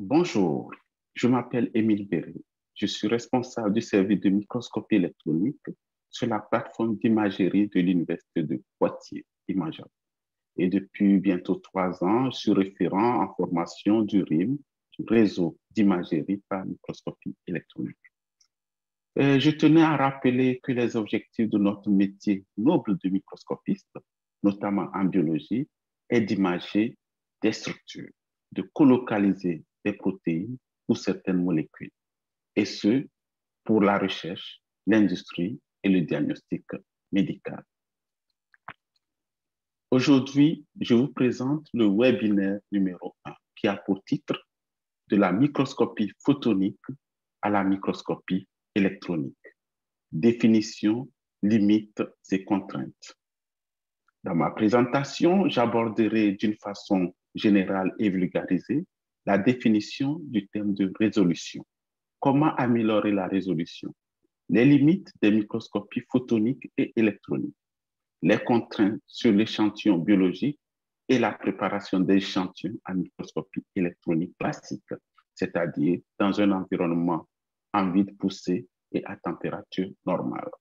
Bonjour, je m'appelle Émile Béré. Je suis responsable du service de microscopie électronique sur la plateforme d'imagerie de l'Université de Poitiers, Imagerie. Et depuis bientôt 3 ans, je suis référent en formation du RIM, du réseau d'imagerie par microscopie électronique. Je tenais à rappeler que les objectifs de notre métier noble de microscopiste, notamment en biologie, est d'imager des structures, de colocaliser des protéines ou certaines molécules, et ce, pour la recherche, l'industrie et le diagnostic médical. Aujourd'hui, je vous présente le webinaire numéro 1 qui a pour titre « De la microscopie photonique à la microscopie électronique. Définition, limites et contraintes ». Dans ma présentation, j'aborderai d'une façon générale et vulgarisée la définition du terme de résolution. Comment améliorer la résolution? Les limites des microscopies photoniques et électroniques. Les contraintes sur l'échantillon biologique et la préparation des échantillons à microscopie électronique classique, c'est-à-dire dans un environnement en vide poussé et à température normale.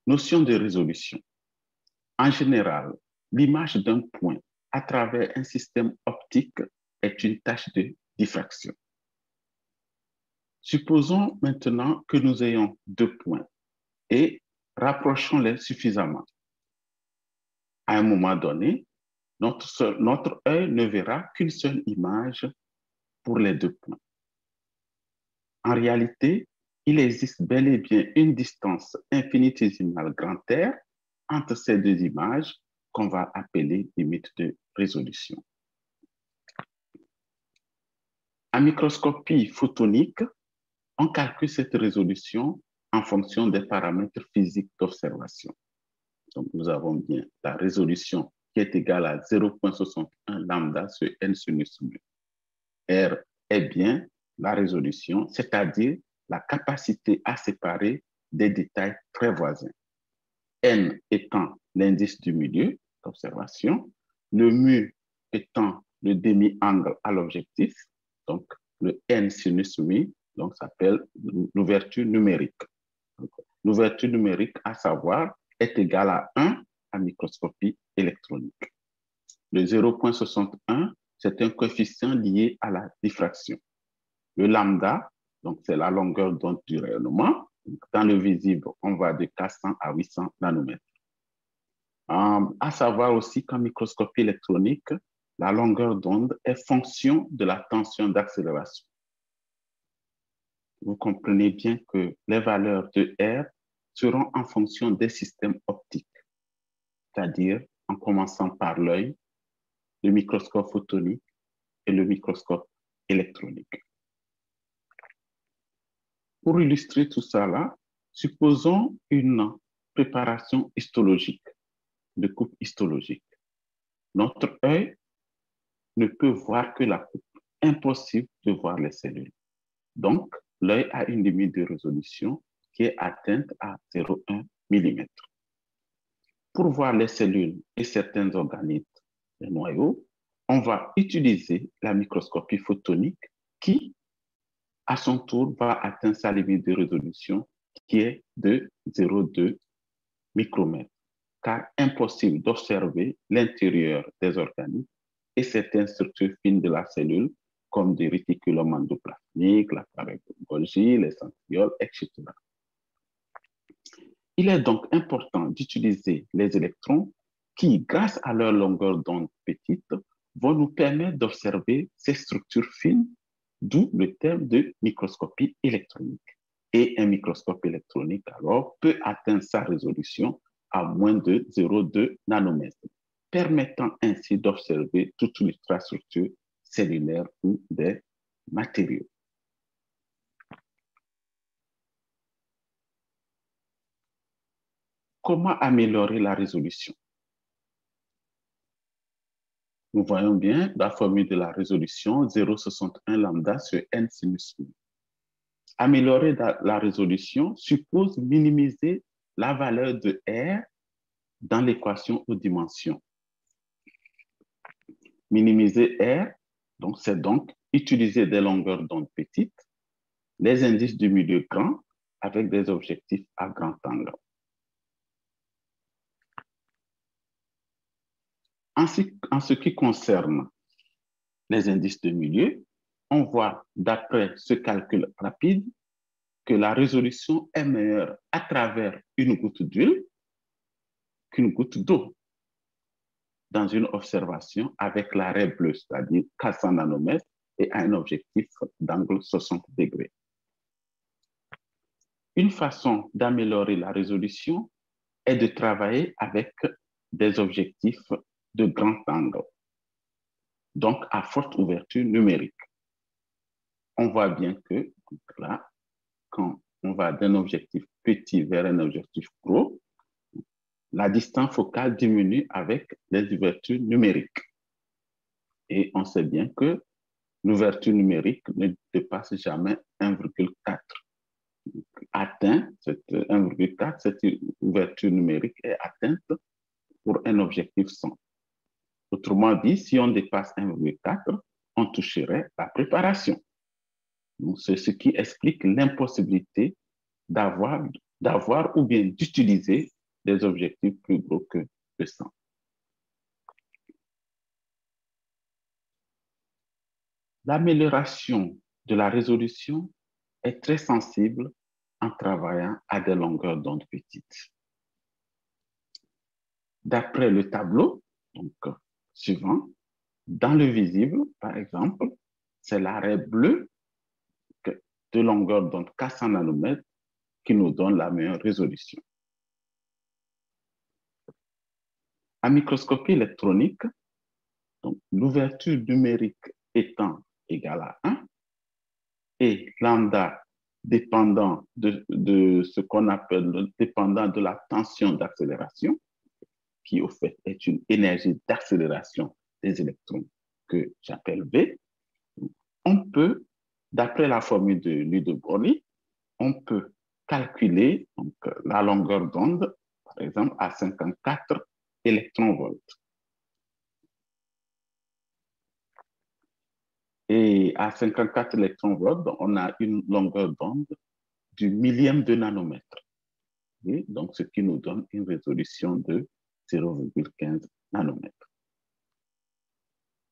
Notion de résolution. En général, l'image d'un point à travers un système optique est une tâche de diffraction. Supposons maintenant que nous ayons deux points et rapprochons-les suffisamment. À un moment donné, notre œil ne verra qu'une seule image pour les deux points. En réalité, il existe bel et bien une distance infinitésimale grand R entre ces deux images qu'on va appeler limite de résolution. En microscopie photonique, on calcule cette résolution en fonction des paramètres physiques d'observation. Donc, nous avons bien la résolution qui est égale à 0,61 lambda sur n sinus mu. R est bien la résolution, c'est-à-dire la capacité à séparer des détails très voisins. N étant l'indice du milieu d'observation, le mu étant le demi-angle à l'objectif, donc le n sinus mu, donc s'appelle l'ouverture numérique. L'ouverture numérique, à savoir, est égale à 1 à microscopie électronique. Le 0,61, c'est un coefficient lié à la diffraction. Le lambda, donc c'est la longueur d'onde du rayonnement. Dans le visible, on va de 400 à 800 nanomètres. À savoir aussi qu'en microscopie électronique, la longueur d'onde est fonction de la tension d'accélération. Vous comprenez bien que les valeurs de R seront en fonction des systèmes optiques, c'est-à-dire en commençant par l'œil, le microscope photonique et le microscope électronique. Pour illustrer tout ça, supposons une préparation histologique, de coupe histologique. Notre œil ne peut voir que la coupe. Impossible de voir les cellules. Donc, l'œil a une limite de résolution qui est atteinte à 0,1 mm. Pour voir les cellules et certains organismes, les noyaux, on va utiliser la microscopie photonique qui, à son tour, va atteindre sa limite de résolution qui est de 0,2 micromètres, car impossible d'observer l'intérieur des organismes et certaines structures fines de la cellule, comme des réticulums endoplasmiques, l'appareil Golgi, les centrioles, etc. Il est donc important d'utiliser les électrons qui, grâce à leur longueur d'onde petite, vont nous permettre d'observer ces structures fines, d'où le terme de microscopie électronique. Et un microscope électronique, alors, peut atteindre sa résolution à moins de 0,2 nanomètres, permettant ainsi d'observer toute l'ultrastructure cellulaire ou des matériaux. Comment améliorer la résolution? Nous voyons bien la formule de la résolution 0,61 lambda sur n sinus mu. Améliorer la résolution suppose minimiser la valeur de R dans l'équation aux dimensions. Minimiser R, donc c'est donc utiliser des longueurs d'onde petites, les indices du milieu grand avec des objectifs à grand angle. En ce qui concerne les indices de milieu, on voit d'après ce calcul rapide que la résolution est meilleure à travers une goutte d'huile qu'une goutte d'eau dans une observation avec l'arrêt bleu, c'est-à-dire 400 nanomètres et à un objectif d'angle 60 degrés. Une façon d'améliorer la résolution est de travailler avec des objectifs de grand angle, donc à forte ouverture numérique. On voit bien que là, quand on va d'un objectif petit vers un objectif gros, la distance focale diminue avec les ouvertures numériques. Et on sait bien que l'ouverture numérique ne dépasse jamais 1,4. Atteint, cette 1,4, cette ouverture numérique est atteinte pour un objectif 100. Autrement dit, si on dépasse 1,4, on toucherait la préparation. C'est ce qui explique l'impossibilité d'avoir ou bien d'utiliser des objectifs plus gros que 100. L'amélioration de la résolution est très sensible en travaillant à des longueurs d'onde petites. D'après le tableau suivant, dans le visible, par exemple, c'est l'arrêt bleu de longueur d'onde 400 nanomètres qui nous donne la meilleure résolution. En microscopie électronique, l'ouverture numérique étant égale à 1 et lambda dépendant de ce qu'on appelle dépendant de la tension d'accélération, qui au fait est une énergie d'accélération des électrons que j'appelle V, on peut, d'après la formule de Ludo-Broglie, on peut calculer la longueur d'onde, par exemple, à 54 électronvolts. Et à 54 électronvolts, on a une longueur d'onde du millième de nanomètre. Et donc, ce qui nous donne une résolution de 0,15 nanomètres.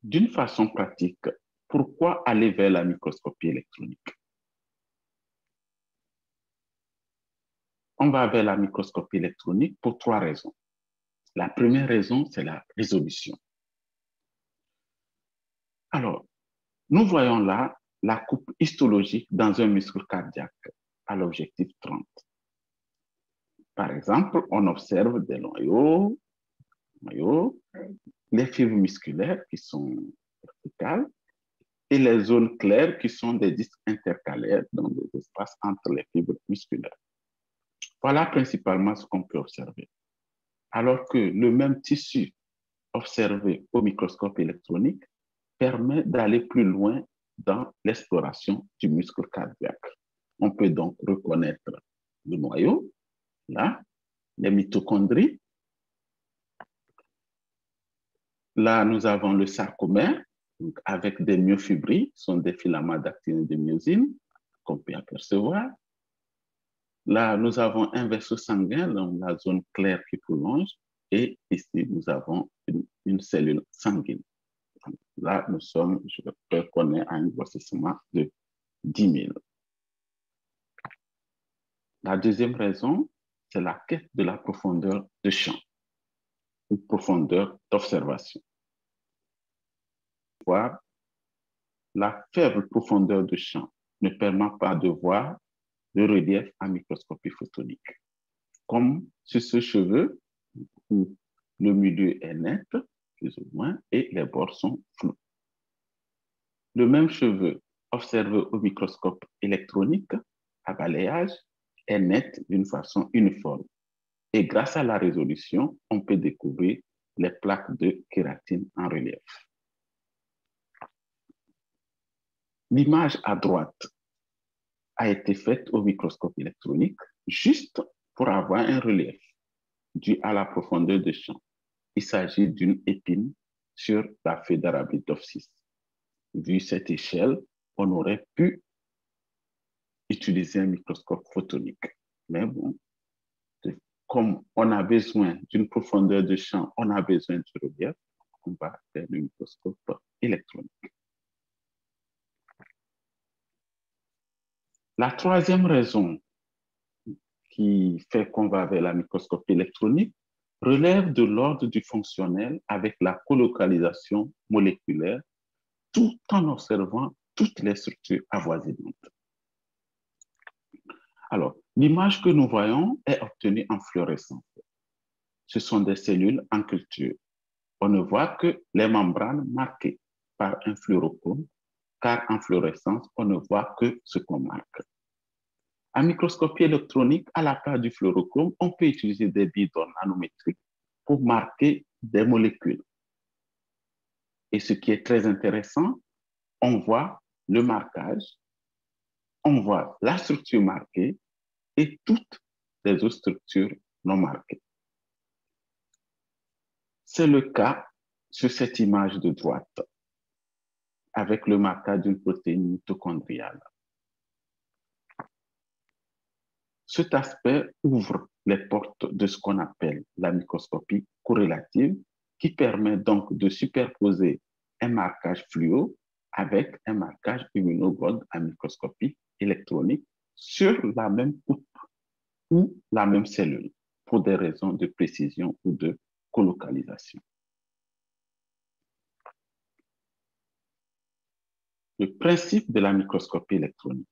D'une façon pratique, pourquoi aller vers la microscopie électronique? On va vers la microscopie électronique pour 3 raisons. La première raison, c'est la résolution. Alors, nous voyons là la coupe histologique dans un muscle cardiaque à l'objectif 30. Par exemple, on observe des noyaux, les fibres musculaires qui sont verticales et les zones claires qui sont des disques intercalaires dans des espaces entre les fibres musculaires. Voilà principalement ce qu'on peut observer. Alors que le même tissu observé au microscope électronique permet d'aller plus loin dans l'exploration du muscle cardiaque. On peut donc reconnaître le noyau, là, les mitochondries. Là, nous avons le sarcomère, donc avec des myofibrilles, sont des filaments d'actine et de myosine qu'on peut apercevoir. Là, nous avons un vaisseau sanguin, donc la zone claire qui prolonge, et ici, nous avons une cellule sanguine. Donc, là, je reconnais un grossissement de 10 000. La deuxième raison, c'est la quête de la profondeur de champ, ou profondeur d'observation. La faible profondeur de champ ne permet pas de voir le relief en microscopie photonique. Comme sur ce cheveu, où le milieu est net, plus ou moins, et les bords sont flous. Le même cheveu observé au microscope électronique à balayage est net d'une façon uniforme. Et grâce à la résolution, on peut découvrir les plaques de kératine en relief. L'image à droite a été faite au microscope électronique juste pour avoir un relief dû à la profondeur de champ. Il s'agit d'une épine sur la feuille d'Arabidophis. Vu cette échelle, on aurait pu utiliser un microscope photonique. Mais bon, comme on a besoin d'une profondeur de champ, on a besoin du relief, on va faire le microscope électronique. La troisième raison qui fait qu'on va vers la microscopie électronique relève de l'ordre du fonctionnel avec la colocalisation moléculaire, tout en observant toutes les structures avoisinantes. Alors, l'image que nous voyons est obtenue en fluorescence. Ce sont des cellules en culture. On ne voit que les membranes marquées par un fluorochrome, car en fluorescence, on ne voit que ce qu'on marque. En microscopie électronique, à la place du fluorochrome, on peut utiliser des bidons nanométriques pour marquer des molécules. Et ce qui est très intéressant, on voit le marquage, on voit la structure marquée et toutes les autres structures non marquées. C'est le cas sur cette image de droite, avec le marquage d'une protéine mitochondriale. Cet aspect ouvre les portes de ce qu'on appelle la microscopie corrélative, qui permet donc de superposer un marquage fluo avec un marquage immunobond en microscopie électronique sur la même coupe ou la même cellule, pour des raisons de précision ou de colocalisation. Le principe de la microscopie électronique.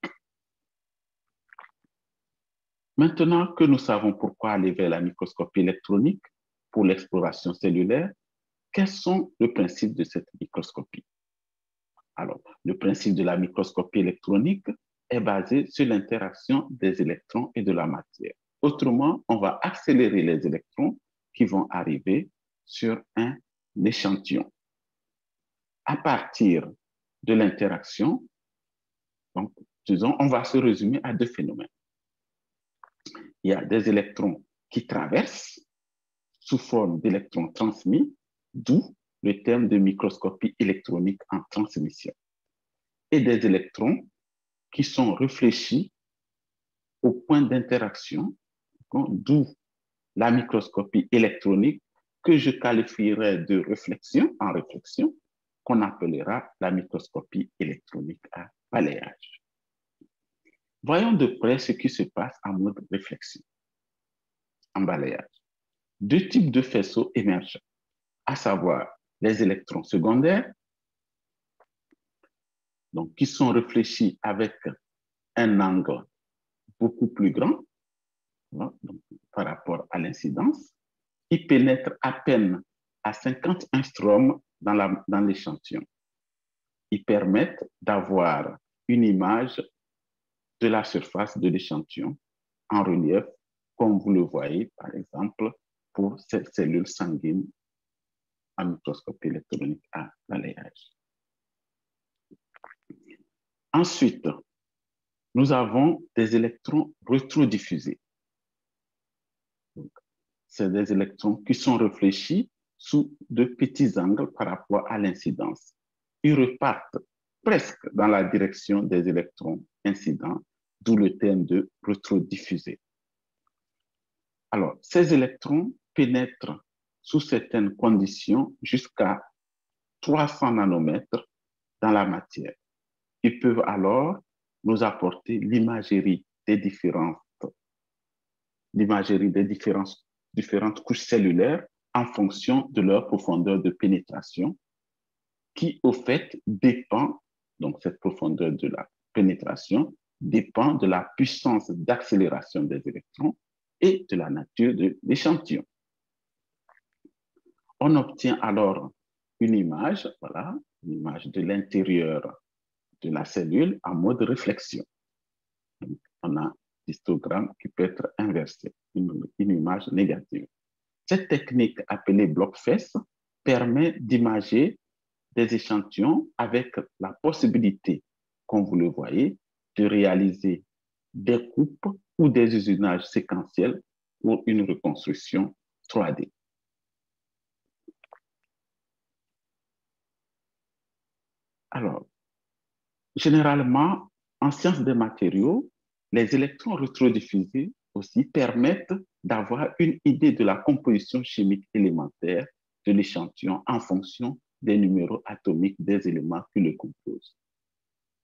Maintenant que nous savons pourquoi aller vers la microscopie électronique pour l'exploration cellulaire, quels sont les principes de cette microscopie? Alors, le principe de la microscopie électronique est basé sur l'interaction des électrons et de la matière. Autrement, on va accélérer les électrons qui vont arriver sur un échantillon. À partir de l'interaction, donc, disons, on va se résumer à deux phénomènes. Il y a des électrons qui traversent sous forme d'électrons transmis, d'où le terme de microscopie électronique en transmission, et des électrons qui sont réfléchis au point d'interaction, d'où la microscopie électronique que je qualifierais de réflexion en réflexion, qu'on appellera la microscopie électronique à balayage. Voyons de près ce qui se passe en mode réflexion, en balayage. Deux types de faisceaux émergent, à savoir les électrons secondaires, donc qui sont réfléchis avec un angle beaucoup plus grand, donc, par rapport à l'incidence, qui pénètrent à peine à 50 angstroms dans l'échantillon. Ils permettent d'avoir une image de la surface de l'échantillon en relief, comme vous le voyez, par exemple, pour ces cellules sanguines en microscopie électronique à balayage. Ensuite, nous avons des électrons rétrodiffusés. C'est des électrons qui sont réfléchis sous de petits angles par rapport à l'incidence. Ils repartent presque dans la direction des électrons incidents, d'où le terme de rétrodiffusé. Alors, ces électrons pénètrent sous certaines conditions jusqu'à 300 nanomètres dans la matière. Ils peuvent alors nous apporter l'imagerie des différentes couches cellulaires en fonction de leur profondeur de pénétration, qui au fait dépend, donc cette profondeur de la pénétration dépend de la puissance d'accélération des électrons et de la nature de l'échantillon. On obtient alors une image, voilà, une image de l'intérieur de la cellule en mode réflexion. Donc, on a un histogramme qui peut être inversé, une image négative. Cette technique appelée bloc-fesse permet d'imager des échantillons avec la possibilité, comme vous le voyez, de réaliser des coupes ou des usinages séquentiels pour une reconstruction 3D. Alors, généralement, en sciences des matériaux, les électrons rétrodiffusés aussi permettent d'avoir une idée de la composition chimique élémentaire de l'échantillon en fonction des numéros atomiques des éléments qui le composent.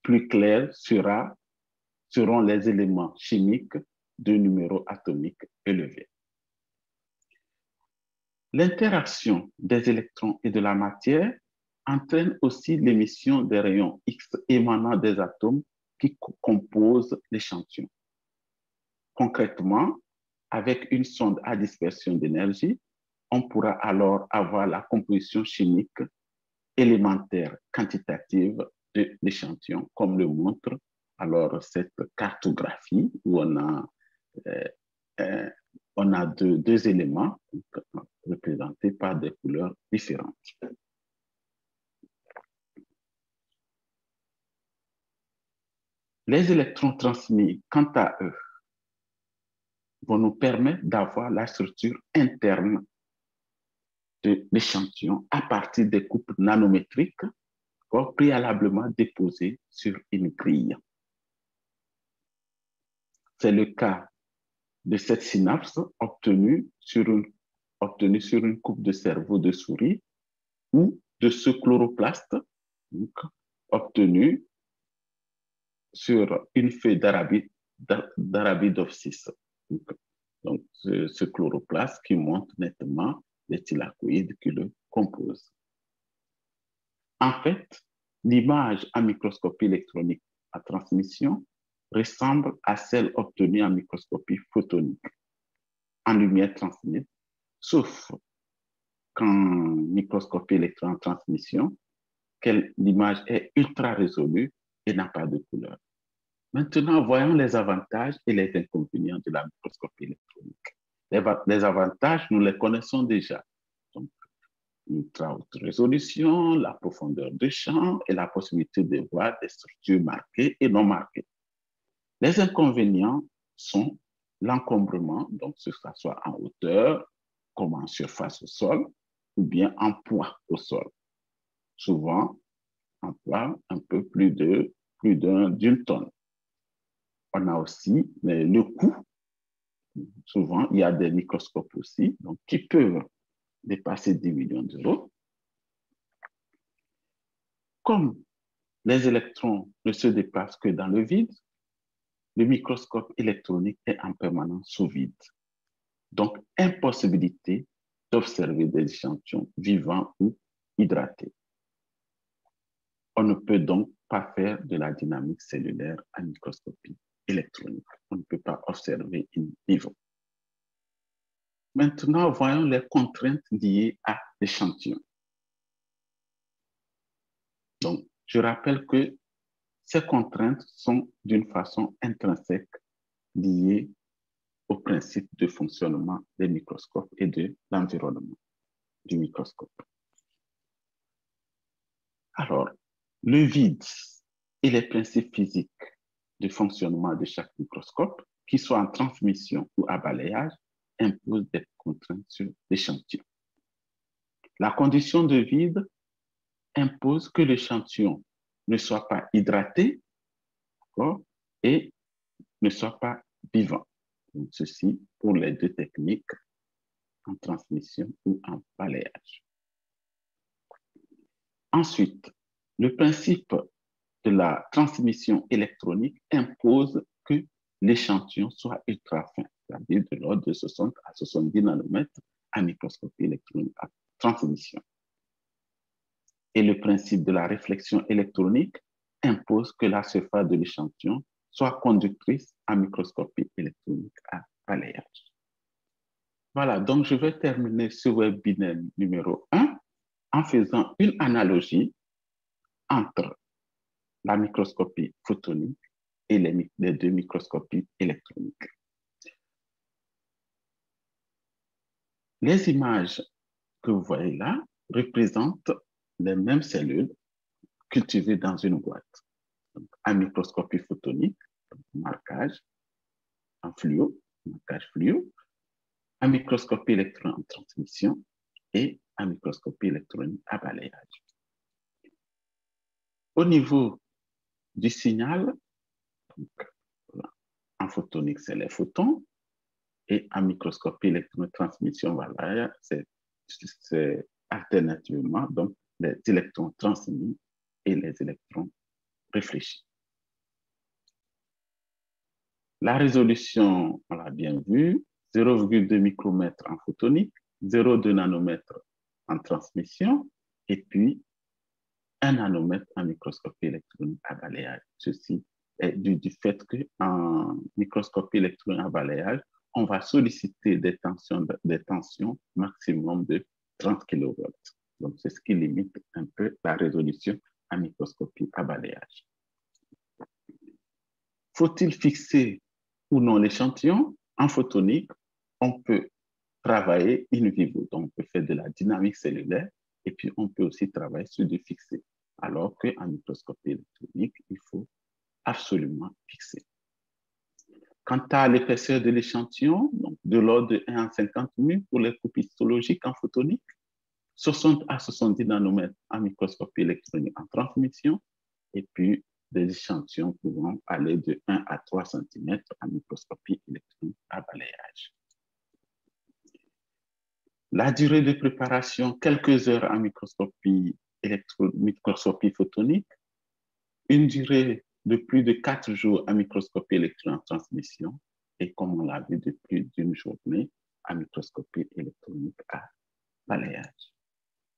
Plus clairs seront les éléments chimiques de numéros atomiques élevés. L'interaction des électrons et de la matière entraîne aussi l'émission des rayons X émanant des atomes qui composent l'échantillon. Concrètement, avec une sonde à dispersion d'énergie, on pourra alors avoir la composition chimique élémentaire quantitative de l'échantillon, comme le montre alors cette cartographie où on a deux éléments représentés par des couleurs différentes. Les électrons transmis, quant à eux, vont nous permettre d'avoir la structure interne de l'échantillon à partir des coupes nanométriques préalablement déposées sur une grille. C'est le cas de cette synapse obtenue sur une coupe de cerveau de souris ou de ce chloroplaste obtenu sur une feuille d'Arabidopsis. Donc, ce chloroplaste qui montre nettement les thylakoïdes qui le composent. En fait, l'image en microscopie électronique à transmission ressemble à celle obtenue en microscopie photonique, en lumière transmise, sauf qu'en microscopie électronique en transmission, l'image est ultra résolue et n'a pas de couleur. Maintenant, voyons les avantages et les inconvénients de la microscopie électronique. Les avantages, nous les connaissons déjà. Donc, une ultra haute résolution, la profondeur de champ et la possibilité de voir des structures marquées et non marquées. Les inconvénients sont l'encombrement, donc que ce soit en hauteur, comme en surface au sol, ou bien en poids au sol. Souvent, en poids un peu plus d'une tonne. On a aussi le coût. Souvent, il y a des microscopes aussi, donc, qui peuvent dépasser 10 millions d'euros. Comme les électrons ne se déplacent que dans le vide, le microscope électronique est en permanence sous vide. Donc, impossibilité d'observer des échantillons vivants ou hydratés. On ne peut donc pas faire de la dynamique cellulaire en microscopie électronique. On ne peut pas observer in vivo. Maintenant, voyons les contraintes liées à l'échantillon. Donc, je rappelle que ces contraintes sont d'une façon intrinsèque liées au principe de fonctionnement des microscopes et de l'environnement du microscope. Alors, le vide et les principes physiques de fonctionnement de chaque microscope, qu'ils soient en transmission ou à balayage, imposent des contraintes sur l'échantillon. La condition de vide impose que l'échantillon ne soit pas hydraté et ne soit pas vivant. Donc, ceci pour les deux techniques en transmission ou en balayage. Ensuite, le principe de la transmission électronique impose que l'échantillon soit ultra fin, c'est-à-dire de l'ordre de 60 à 70 nanomètres à microscopie électronique à transmission. Et le principe de la réflexion électronique impose que la surface de l'échantillon soit conductrice à microscopie électronique à balayage. Voilà, donc je vais terminer ce webinaire numéro 1 en faisant une analogie entre la microscopie photonique et les deux microscopies électroniques. Les images que vous voyez là représentent les mêmes cellules cultivées dans une boîte. Donc, en microscopie photonique, marquage en fluo, marquage fluo, en microscopie électronique en transmission et en microscopie électronique à balayage. Au niveau du signal, donc, voilà, en photonique, c'est les photons, et en microscopie électrotransmission, voilà, c'est alternativement donc les électrons transmis et les électrons réfléchis. La résolution, on l'a bien vu, 0,2 micromètres en photonique, 0,2 nanomètres en transmission, et puis 1 nanomètre en microscopie électronique à balayage. Ceci est du fait qu'en microscopie électronique à balayage, on va solliciter des tensions maximum de 30 kV. Donc, c'est ce qui limite un peu la résolution en microscopie à balayage. Faut-il fixer ou non l'échantillon? En photonique, on peut travailler in vivo. Donc, on peut faire de la dynamique cellulaire et puis on peut aussi travailler sur du fixé. Alors qu'en microscopie électronique, il faut absolument fixer. Quant à l'épaisseur de l'échantillon, donc de l'ordre de 1 à 50 μ pour les coupes histologiques en photonique, 60 à 70 nanomètres en microscopie électronique en transmission, et puis des échantillons pouvant aller de 1 à 3 cm en microscopie électronique à balayage. La durée de préparation, quelques heures en microscopie photonique, une durée de plus de 4 jours en microscopie électronique en transmission, et comme on l'a vu, de plus d'une journée en microscopie électronique à balayage.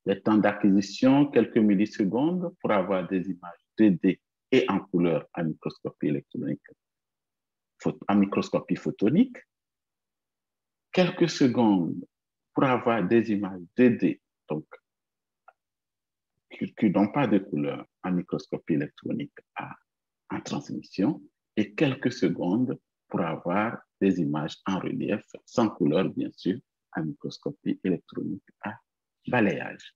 Les temps d'acquisition, quelques millisecondes pour avoir des images 2D et en couleur en microscopie électronique, en microscopie photonique. Quelques secondes pour avoir des images 2D, donc qui n'ont pas de couleur en microscopie électronique en transmission, et quelques secondes pour avoir des images en relief, sans couleur bien sûr, en microscopie électronique à balayage.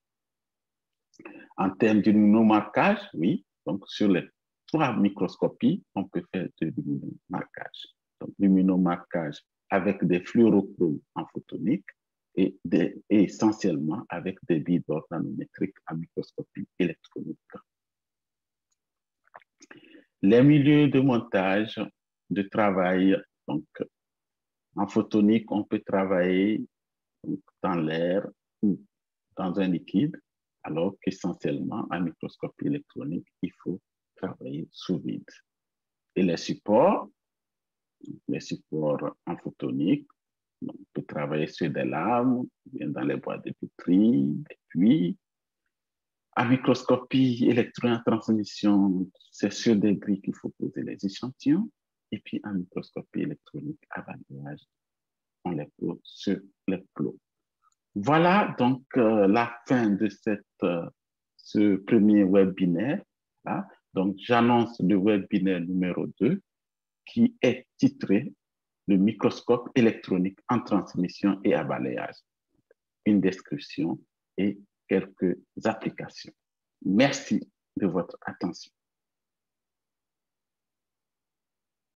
En termes d'immunomarquage, oui, donc sur les 3 microscopies, on peut faire de l'immunomarquage. Donc l'immunomarquage avec des fluorochromes en photonique et essentiellement avec des billes d'or nanométriques en microscopie électronique. Les milieux de montage, de travail, donc en photonique, on peut travailler donc, dans l'air ou dans un liquide, alors qu'essentiellement, en microscopie électronique, il faut travailler sous vide. Et les supports en photonique, on peut travailler sur des lames, bien dans les boîtes de pétri, des puits. En microscopie électronique en transmission, c'est sur des grilles qu'il faut poser les échantillons. Et puis en microscopie électronique à balayage, on les pose sur les plots. Voilà donc la fin de ce premier webinaire. Là. Donc, j'annonce le webinaire numéro 2 qui est titré « Le microscope électronique en transmission et à balayage ». Une description et quelques applications. Merci de votre attention.